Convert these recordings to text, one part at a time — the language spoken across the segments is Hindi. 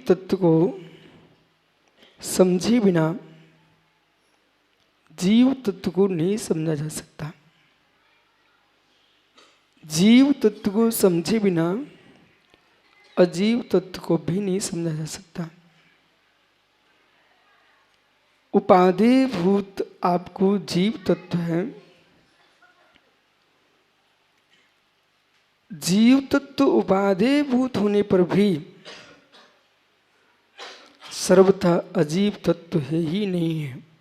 तत्व को समझे बिना जीव तत्व को नहीं समझा जा सकता। जीव तत्व को समझे बिना अजीव तत्व को भी नहीं समझा जा सकता। उपाधिभूत आपको जीव तत्व है। जीव तत्व उपाधिभूत होने पर भी सर्वथा अजीव तत्व है ही नहीं है।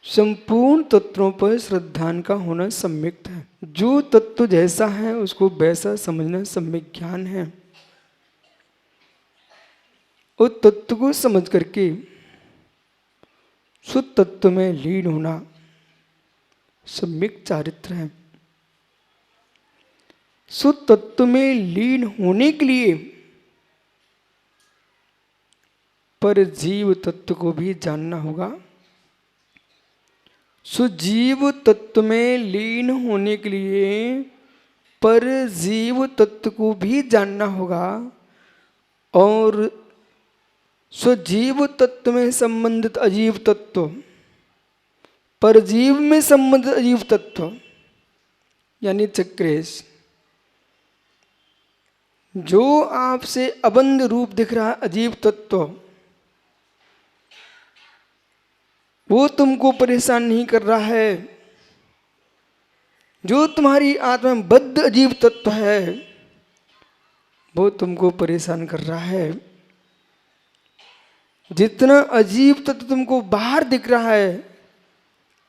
संपूर्ण तत्वों पर श्रद्धान का होना सम्यक्त है। जो तत्व जैसा है उसको वैसा समझना सम्यक ज्ञान है। उस तत्व को समझ करके शुद्ध तत्व में लीन होना सम्यक चारित्र है। शुद्ध तत्व में लीन होने के लिए पर जीव तत्व को भी जानना होगा। सुजीव तत्व में लीन होने के लिए पर जीव तत्व को भी जानना होगा और स्वजीव तत्व में संबंधित अजीव तत्व, परजीव में संबंधित अजीव तत्व यानी चक्रेश, जो आपसे अबंध रूप दिख रहा अजीव तत्व, वो तुमको परेशान नहीं कर रहा है। जो तुम्हारी आत्मा में बद्ध अजीव तत्व है वो तुमको परेशान कर रहा है। जितना अजीब तत्व तुमको बाहर दिख रहा है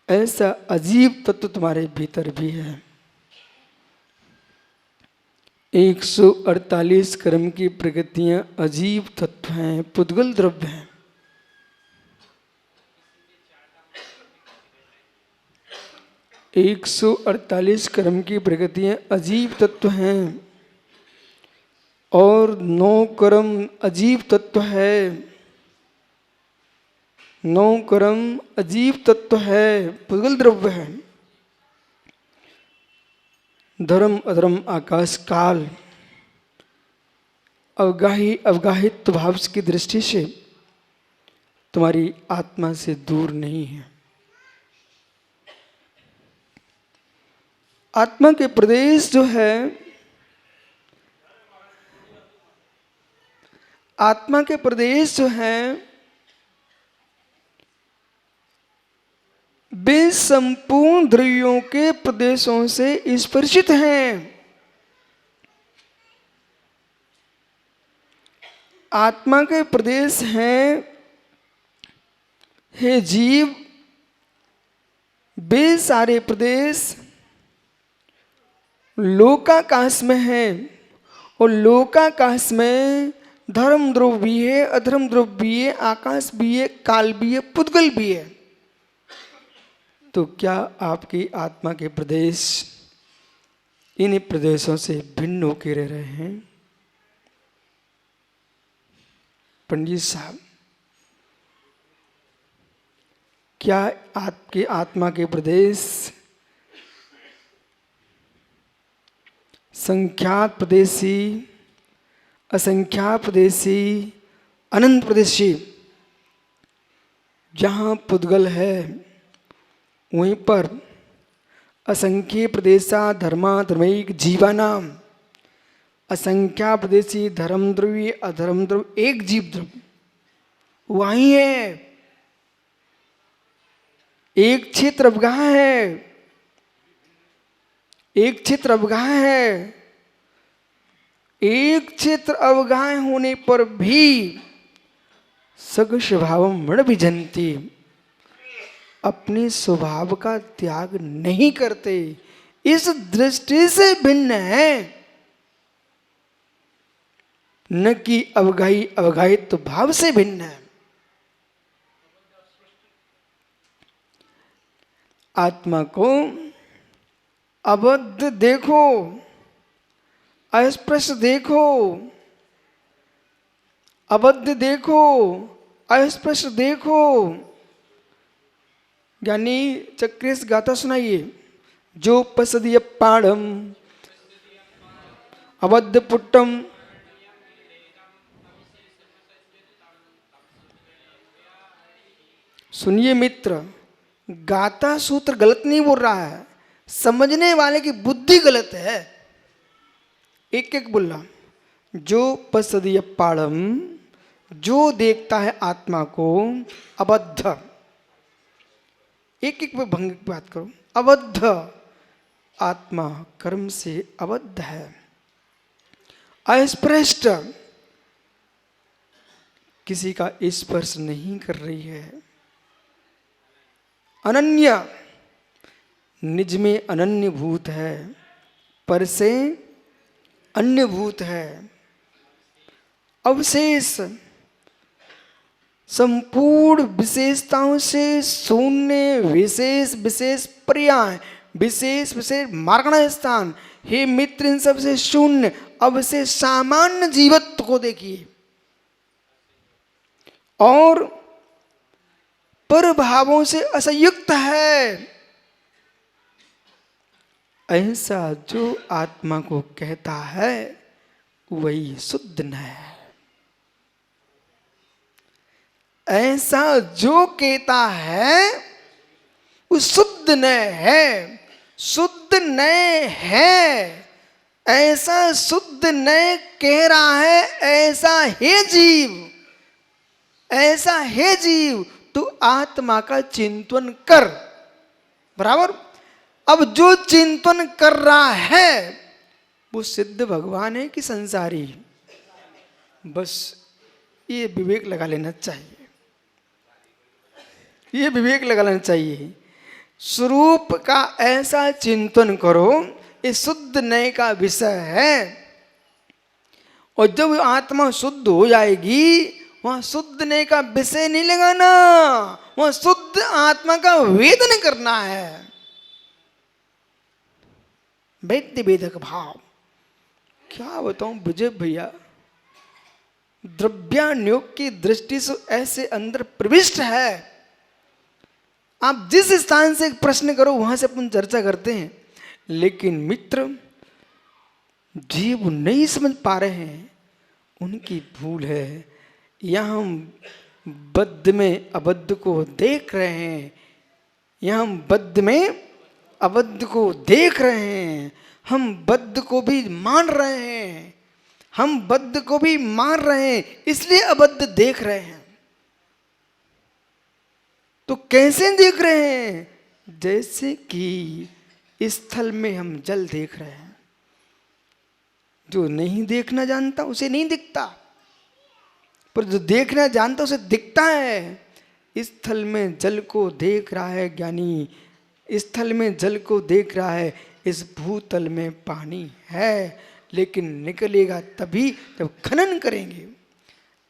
ऐसा अजीब तत्व तुम्हारे भीतर भी है। 148 कर्म की प्रगतियां अजीब तत्व हैं, पुद्गल द्रव्य हैं। एक 148 कर्म की प्रगतियां अजीब तत्व हैं और 9 कर्म अजीब तत्व है। 9 कर्म अजीब तत्व है, पुद्गल द्रव्य है। धर्म अधर्म आकाश काल अवगाही अवगाहित भाव की दृष्टि से तुम्हारी आत्मा से दूर नहीं है। आत्मा के प्रदेश जो है, आत्मा के प्रदेश जो है वे संपूर्ण द्रव्यों के प्रदेशों से स्पर्शित हैं। आत्मा के प्रदेश हैं हे जीव, वे सारे प्रदेश लोकाकाश में है और लोकाकाश में धर्म ध्रुव भी है, अधर्म ध्रुव भी है, आकाश भी है, काल भी है, पुद्गल भी है। तो क्या आपकी आत्मा के प्रदेश इन प्रदेशों से भिन्न होकर रह रहे हैं? पंडित साहब, क्या आपके आत्मा के प्रदेश संख्यात प्रदेशी, असंख्यात प्रदेशी, अनंत प्रदेशी, जहाँ पुद्गल है वहीं पर असंख्य प्रदेशा धर्मा धर्मैक जीवानाम, असंख्या प्रदेशी धर्म द्रव्य अधर्म द्रव्य एक जीव द्रव्य वहीं है। एक क्षेत्र अवगाह है, एक क्षेत्र अवगाह है। एक क्षेत्र अवगाह होने पर भी सग स्वभाव मण विजंती, अपने स्वभाव का त्याग नहीं करते। इस दृष्टि से भिन्न है, न कि अवगाही अवगाहित भाव से भिन्न है। आत्मा को अबद्ध देखो, अस्पृश्य देखो, अबद्ध देखो, अस्पृश्य देखो। यानी चक्रेश गाथा सुनाइए। जो पसदिय पाणम अबद्ध पुट्टम सुनिए मित्र, गाता सूत्र गलत नहीं बोल रहा है, समझने वाले की बुद्धि गलत है। एक एक बोल रहा, जो पसदीय पाड़म, जो देखता है आत्मा को, अबद्ध। एक एक पे भंग की बात करो। अबद्ध आत्मा कर्म से अबद्ध है, अस्पृष्ट, किसी का स्पर्श नहीं कर रही है, अनन्य, निज में अनन्य भूत है, पर से अन्य भूत है, अवशेष, संपूर्ण विशेषताओं से शून्य, विशेष विशेष पर्याय, विशेष विशेष मार्गण स्थान। हे मित्र, इन सब से शून्य, अवशेष सामान्य जीवत्व को देखिए, और पर भावों से असंयुक्त है। ऐसा जो आत्मा को कहता है वही शुद्ध न है। ऐसा जो कहता है वो शुद्ध न है, शुद्ध न है। ऐसा शुद्ध न कह रहा है, ऐसा है जीव, ऐसा है जीव, तो आत्मा का चिंतन कर। बराबर। अब जो चिंतन कर रहा है वो सिद्ध भगवान है कि संसारी, बस ये विवेक लगा लेना चाहिए, ये विवेक लगा लेना चाहिए। स्वरूप का ऐसा चिंतन करो, ये शुद्ध नए का विषय है। और जब आत्मा शुद्ध हो जाएगी, वहां शुद्ध नए का विषय नहीं लगाना, वहां शुद्ध आत्मा का वेदन करना है। वैद्य वेदक भाव, क्या बताऊं विजय भैया, द्रव्यान्योग की दृष्टि से ऐसे अंदर प्रविष्ट है। आप जिस स्थान से एक प्रश्न करो वहां से अपन चर्चा करते हैं, लेकिन मित्र जीव नहीं समझ पा रहे हैं, उनकी भूल है। यहां हम बद्ध में अबद्ध को देख रहे हैं, यहां हम बद्ध में अबद्ध को देख रहे हैं, हम बद्ध को भी मान रहे हैं, हम बद्ध को भी मान रहे हैं, इसलिए अबद्ध देख रहे हैं। तो कैसे देख रहे हैं? जैसे कि स्थल में हम जल देख रहे हैं, जो नहीं देखना जानता उसे नहीं दिखता, पर जो देखना जानता उसे दिखता है। स्थल में जल को देख रहा है ज्ञानी, स्थल में जल को देख रहा है, इस भूतल में पानी है, लेकिन निकलेगा तभी जब खनन करेंगे।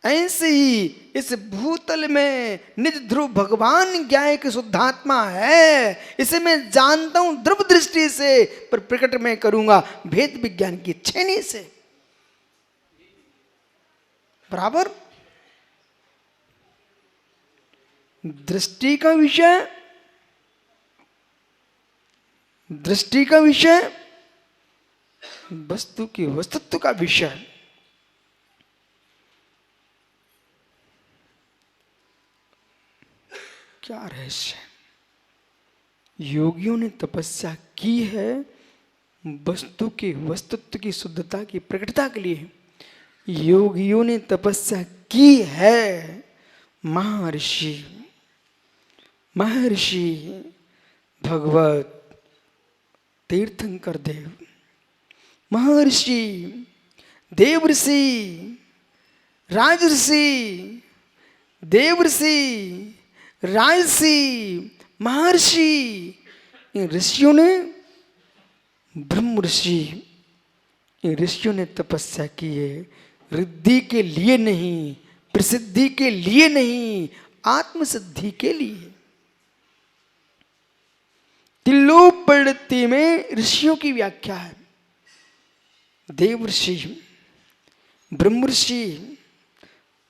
ऐसे ही इस भूतल में निज ध्रुव भगवान ज्ञाय की शुद्धात्मा है, इसे मैं जानता हूं ध्रुव दृष्टि से, पर प्रकट में करूंगा भेद विज्ञान की छेनी से। बराबर। दृष्टि का विषय, दृष्टि का विषय, वस्तु की वस्तुत्व का विषय। क्या रहस्य है? योगियों ने तपस्या की है वस्तु के वस्तुत्व की शुद्धता की प्रकटता के लिए। योगियों ने तपस्या की है महर्षि, महर्षि भगवत तीर्थंकर देव, महर्षि, देवऋषि, राजऋषि, देवऋषि, राजसी, महर्षि, इन ऋषियों ने, ब्रह्म ऋषि, इन ऋषियों ने तपस्या की है रिद्धि के लिए नहीं, प्रसिद्धि के लिए नहीं, आत्मसिद्धि के लिए। तिल्लोपनिषद में ऋषियों की व्याख्या है, देवऋषि, ब्रह्मऋषि,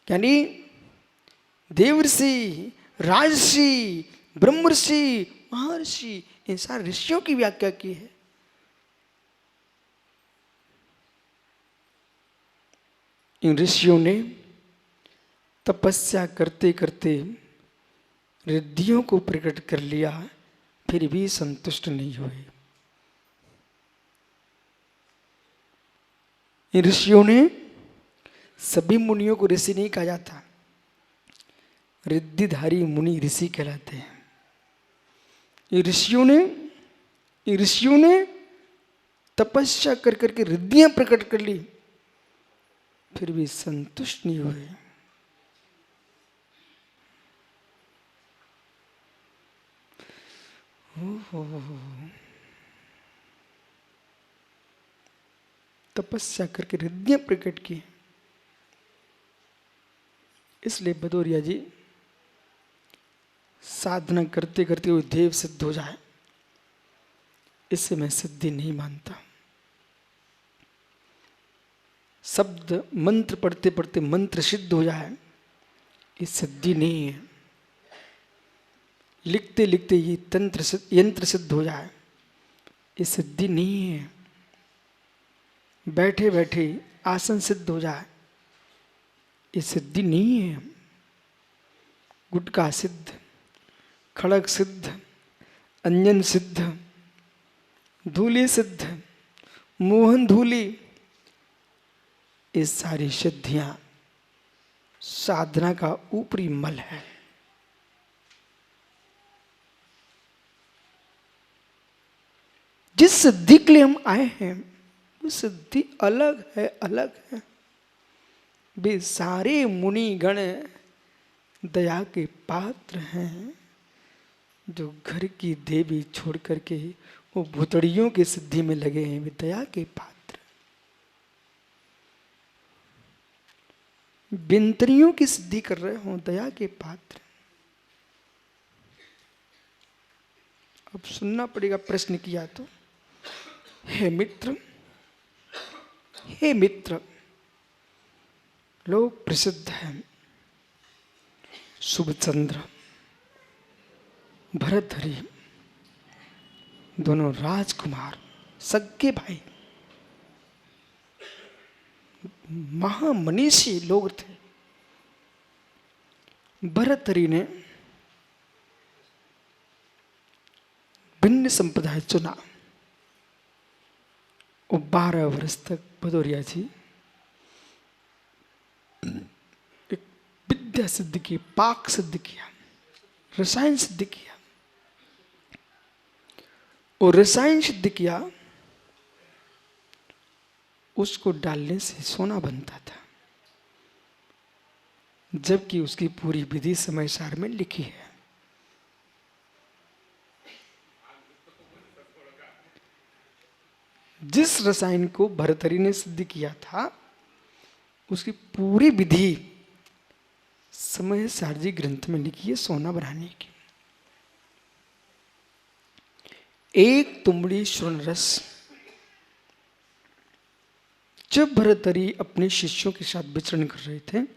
यानी देवऋषि, राजऋषि, ब्रह्मऋषि, महर्षि, इन सारे ऋषियों की व्याख्या की है। इन ऋषियों ने तपस्या करते करते रिद्धियों को प्रकट कर लिया, फिर भी संतुष्ट नहीं हुए। इन ऋषियों ने, सभी मुनियों को ऋषि नहीं कहा जाता, रिद्धिधारी मुनि ऋषि कहलाते हैं। ये ऋषियों ने तपस्या कर करके रिद्धियां प्रकट कर ली, फिर भी संतुष्ट नहीं हुए। तपस्या करके रिद्धियां प्रकट की, इसलिए भदौरिया जी साधना करते करते वो देव सिद्ध हो जाए, इससे मैं सिद्धि नहीं मानता। शब्द मंत्र पढ़ते पढ़ते मंत्र सिद्ध हो जाए, ये सिद्धि नहीं है। लिखते लिखते ये यंत्र सिद्ध हो जाए, ये सिद्धि नहीं है। बैठे बैठे आसन सिद्ध हो जाए, ये सिद्धि नहीं है। गुटका सिद्ध, खड़ग सिद्ध, अंजन सिद्ध, धूली सिद्ध, मोहन धूली, ये सारी सिद्धियां साधना का ऊपरी मल है। जिस सिद्धि के लिए हम आए हैं वो सिद्धि अलग है, अलग है। वे सारे मुनि गण दया के पात्र हैं, जो घर की देवी छोड़ करके वो भुतड़ियों की सिद्धि में लगे हैं, वे दया के पात्र। बिंतरियों की सिद्धि कर रहे हो, दया के पात्र। अब सुनना पड़ेगा प्रश्न किया तो। हे मित्र, हे मित्र, लोग प्रसिद्ध हैं, शुभचंद्र, भरतहरि दोनों राजकुमार, सगे भाई, महामनीषी लोग थे। भरतहरि ने भिन्न संप्रदाय चुना। वो 12 वर्ष तक भदौरिया जी एक विद्या सिद्ध की, पाक सिद्ध किया, रसायन सिद्ध किया। और रसायन सिद्ध किया, उसको डालने से सोना बनता था, जबकि उसकी पूरी विधि समय सार में लिखी है। जिस रसायन को भरतहरि ने सिद्ध किया था, उसकी पूरी विधि समय सारजी ग्रंथ में लिखी है, सोना बनाने की। एक तुंबड़ी स्वर्ण रस जब भरतहरि अपने शिष्यों के साथ विचरण कर रहे थे,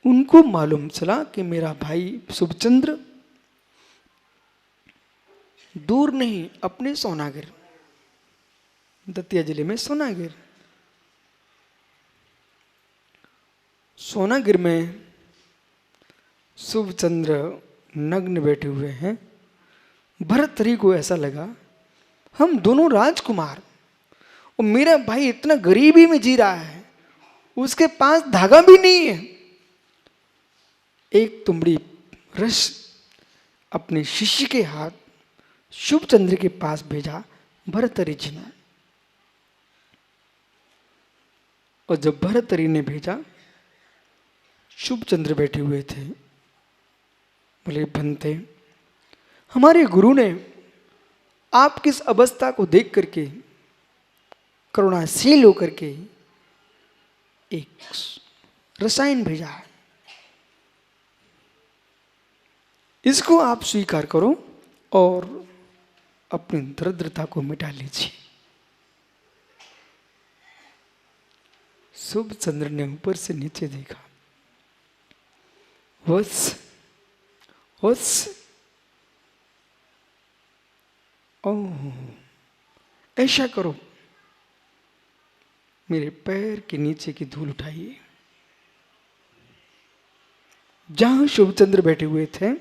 उनको मालूम चला कि मेरा भाई शुभचंद्र दूर नहीं, अपने सोनागिर, दतिया जिले में सोनागिर में शुभचंद्र नग्न बैठे हुए हैं। भरतहरि को ऐसा लगा, हम दोनों राजकुमार और मेरा भाई इतना गरीबी में जी रहा है, उसके पास धागा भी नहीं है। एक तुंबड़ी रस अपने शिष्य के हाथ शुभचंद्र के पास भेजा भरतहरि जी ने। और जब भरतहरि ने भेजा, शुभचंद्र बैठे हुए थे। बोले, बनते, हमारे गुरु ने आप किस अवस्था को देख करके करुणाशील होकर के एक रसायन भेजा है, इसको आप स्वीकार करो और अपनी दरिद्रता को मिटा लीजिए। शुभचंद्र ने ऊपर से नीचे देखा, वत्स ओह, ऐसा करो, मेरे पैर के नीचे की धूल उठाइए, जहां शुभचंद्र बैठे हुए थे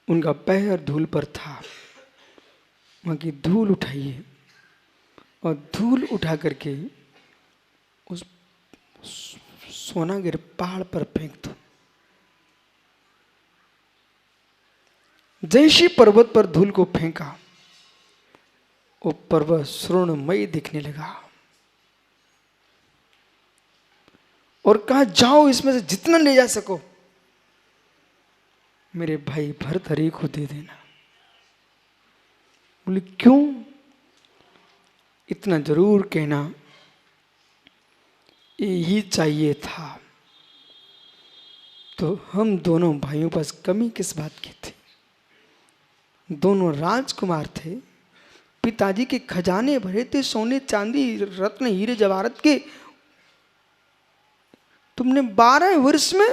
उनका पैर धूल पर था। वहां की धूल उठाइए और धूल उठा करके उस सोनागिर पहाड़ पर फेंक दो। जैसी पर्वत पर धूल को फेंका, वो पर्वत स्वर्णमयी दिखने लगा और कहा, जाओ इसमें से जितना ले जा सको मेरे भाई भरथरी को दे देना। बोले क्यों? इतना जरूर कहना, यही चाहिए था। तो हम दोनों भाइयों पास कमी किस बात की थी? दोनों राजकुमार थे, पिताजी के खजाने भरे थे, सोने चांदी रत्न हीरे जवाहरत के। तुमने 12 वर्ष में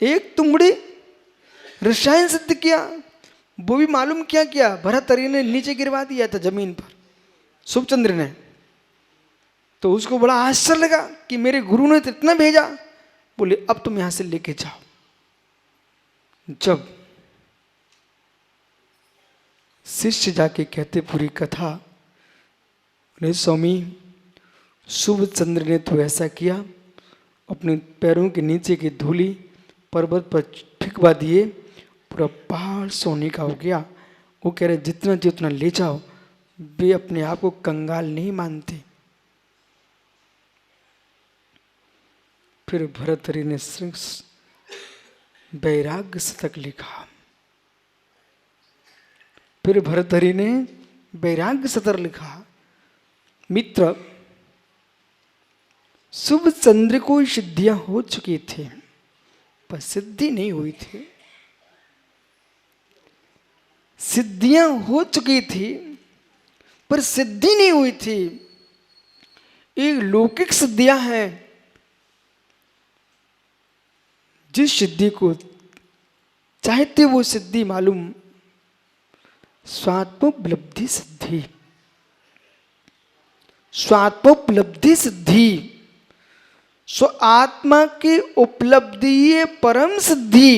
एक तुमड़ी रसायन सिद्ध किया, वो भी मालूम क्या किया? भरथरी ने नीचे गिरवा दिया था जमीन पर, शुभचंद्र ने। तो उसको बड़ा आश्चर्य लगा कि मेरे गुरु ने तो इतना भेजा। बोले अब तुम यहां से लेके जाओ। जब शिष्य जाके कहते पूरी कथा, बोले स्वामी शुभचंद्र ने तो ऐसा किया, अपने पैरों के नीचे की धूली पर्वत पर फेंकवा दिए, पूरा पहाड़ सोने का हो गया। वो कह रहे जितना जितना ले जाओ। वे अपने आप को कंगाल नहीं मानते। फिर भरथरी ने वैराग्य शतक लिखा। फिर भरथरी ने वैराग्य शतक लिखा। मित्र, शुभचंद्र को सिद्धियां हो चुकी थी पर सिद्धि नहीं हुई थी। सिद्धियां हो चुकी थी पर सिद्धि नहीं हुई थी। एक लौकिक सिद्धियां हैं, जिस सिद्धि को चाहते वो सिद्धि मालूम, स्वात्मोपलब्धि सिद्धि। स्वात्मोपलब्धि सिद्धि, स्व आत्मा की उपलब्धि ये परम सिद्धि।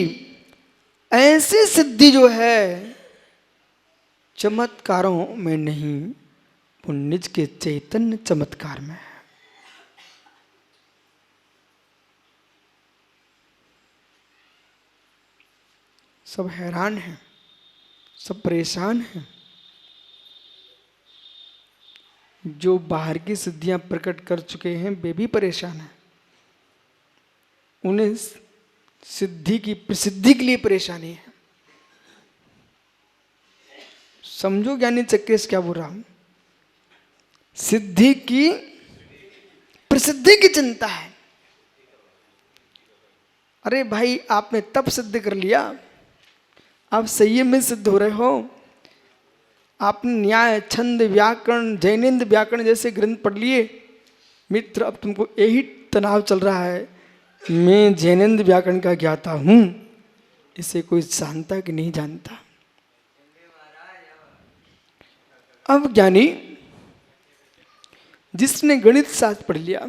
ऐसी सिद्धि जो है चमत्कारों में नहीं, वो निज के चैतन्य चमत्कार में है। सब हैरान हैं, सब परेशान हैं। जो बाहर की सिद्धियां प्रकट कर चुके हैं वे भी परेशान हैं। उन्हें सिद्धि की प्रसिद्धि के लिए परेशानी है। समझो ज्ञानी चक्रेश क्या बोल रहा हूं। सिद्धि की प्रसिद्धि की चिंता है। अरे भाई, आपने तप सिद्ध कर लिया, आप संयम में सिद्ध हो रहे हो, आपने न्याय छंद व्याकरण जैनेन्द्र व्याकरण जैसे ग्रंथ पढ़ लिए। मित्र, अब तुमको यही तनाव चल रहा है, मैं जैनेन्द्र व्याकरण का ज्ञाता हूं, इसे कोई जानता कि नहीं जानता। अब ज्ञानी जिसने गणित शास्त्र पढ़ लिया,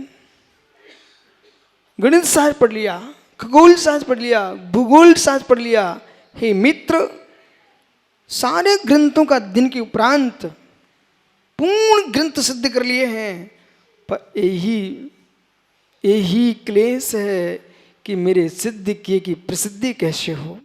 गणित शास्त्र पढ़ लिया, खगोल शास्त्र पढ़ लिया, भूगोल शास्त्र पढ़ लिया, हे मित्र, सारे ग्रंथों का दिन के उपरांत पूर्ण ग्रंथ सिद्ध कर लिए हैं, पर यही क्लेश है कि मेरे सिद्ध किए की प्रसिद्धि कैसे हो।